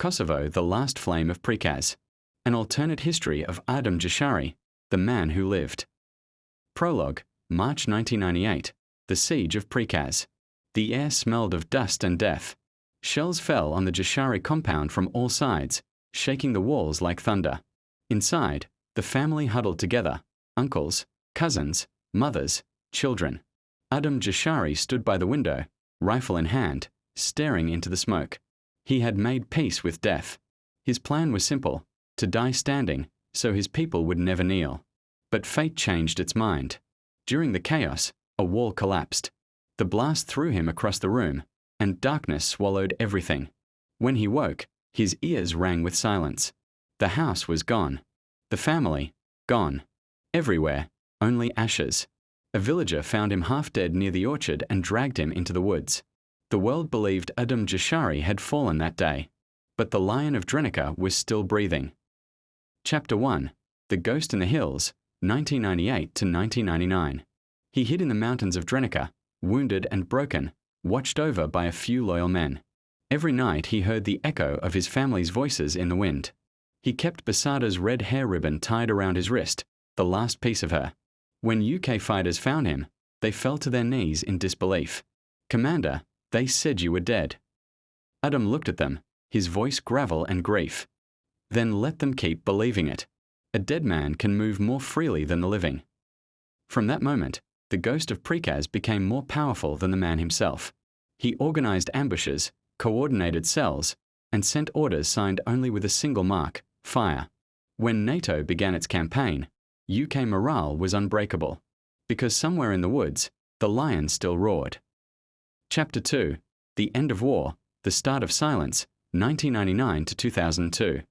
Kosovo, the Last Flame of Prekaz. An alternate history of Adem Jashari, the man who lived. Prologue, March 1998. The Siege of Prekaz. The air smelled of dust and death. Shells fell on the Jashari compound from all sides, shaking the walls like thunder. Inside, the family huddled together, uncles, cousins, mothers, children. Adem Jashari stood by the window, rifle in hand, staring into the smoke. He had made peace with death. His plan was simple, to die standing, so his people would never kneel. But fate changed its mind. During the chaos, a wall collapsed. The blast threw him across the room, and darkness swallowed everything. When he woke, his ears rang with silence. The house was gone. The family, gone. Everywhere, only ashes. A villager found him half dead near the orchard and dragged him into the woods. The world believed Adem Jashari had fallen that day, but the Lion of Drenica was still breathing. Chapter 1. The Ghost in the Hills, 1998 to 1999. He hid in the mountains of Drenica, wounded and broken, watched over by a few loyal men. Every night he heard the echo of his family's voices in the wind. He kept Basada's red hair ribbon tied around his wrist, the last piece of her. When UK fighters found him, they fell to their knees in disbelief. "Commander, they said you were dead." Adem looked at them, his voice gravel and grief. "Then let them keep believing it. A dead man can move more freely than the living." From that moment, the ghost of Prekaz became more powerful than the man himself. He organized ambushes, coordinated cells, and sent orders signed only with a single mark, fire. When NATO began its campaign, UK morale was unbreakable, because somewhere in the woods, the lion still roared. Chapter 2. The End of War, the Start of Silence, 1999 to 2002.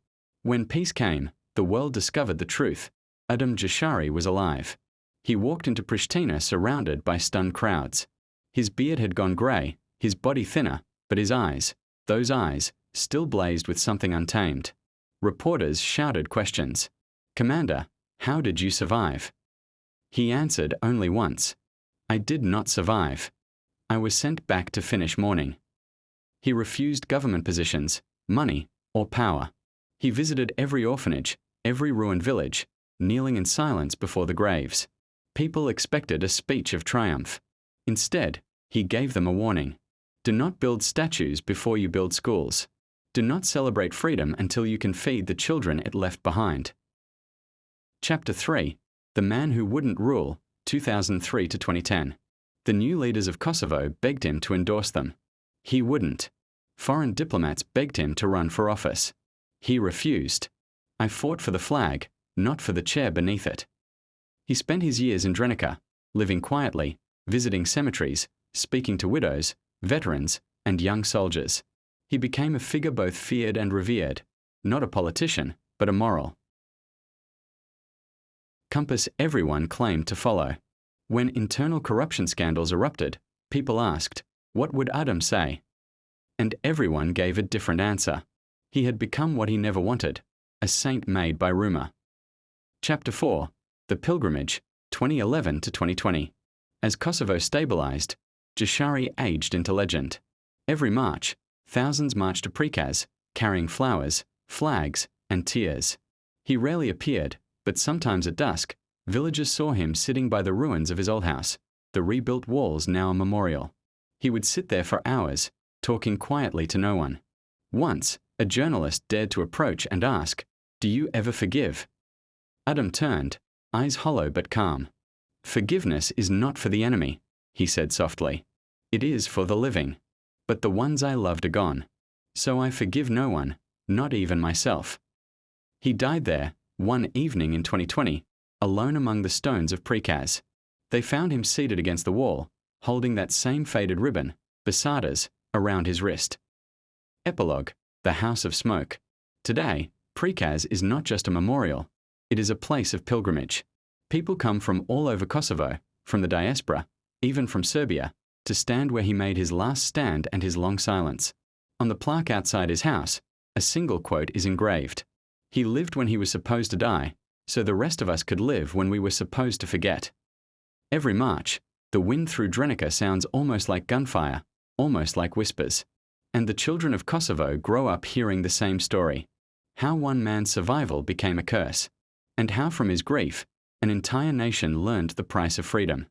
When peace came, the world discovered the truth. Adem Jashari was alive. He walked into Pristina surrounded by stunned crowds. His beard had gone grey, his body thinner, but his eyes, those eyes, still blazed with something untamed. Reporters shouted questions. "Commander, how did you survive?" He answered only once. "I did not survive. I was sent back to finish mourning." He refused government positions, money, or power. He visited every orphanage, every ruined village, kneeling in silence before the graves. People expected a speech of triumph. Instead, he gave them a warning. Do not build statues before you build schools. Do not celebrate freedom until you can feed the children it left behind. Chapter 3. The Man Who Wouldn't Rule, 2003 to 2010. The new leaders of Kosovo begged him to endorse them. He wouldn't. Foreign diplomats begged him to run for office. He refused. "I fought for the flag, not for the chair beneath it." He spent his years in Drenica, living quietly, visiting cemeteries, speaking to widows, veterans, and young soldiers. He became a figure both feared and revered, not a politician, but a moral compass everyone claimed to follow. When internal corruption scandals erupted, people asked, what would Adem say? And everyone gave a different answer. He had become what he never wanted, a saint made by rumor. Chapter 4. The Pilgrimage, 2011 to 2020. As Kosovo stabilized, Jashari aged into legend. Every March, thousands marched to Prekaz, carrying flowers, flags, and tears. He rarely appeared, but sometimes at dusk, villagers saw him sitting by the ruins of his old house, the rebuilt walls now a memorial. He would sit there for hours, talking quietly to no one. Once, a journalist dared to approach and ask, "Do you ever forgive?" Adem turned, eyes hollow but calm. "Forgiveness is not for the enemy," he said softly. "It is for the living. But the ones I loved are gone. So I forgive no one, not even myself." He died there, one evening in 2020, alone among the stones of Prekaz. They found him seated against the wall, holding that same faded ribbon, Basada's, around his wrist. Epilogue. The House of Smoke. Today, Prekaz is not just a memorial, it is a place of pilgrimage. People come from all over Kosovo, from the diaspora, even from Serbia, to stand where he made his last stand and his long silence. On the plaque outside his house, a single quote is engraved. "He lived when he was supposed to die, so the rest of us could live when we were supposed to forget." Every March, the wind through Drenica sounds almost like gunfire, almost like whispers. And the children of Kosovo grow up hearing the same story: how one man's survival became a curse, and how from his grief, an entire nation learned the price of freedom.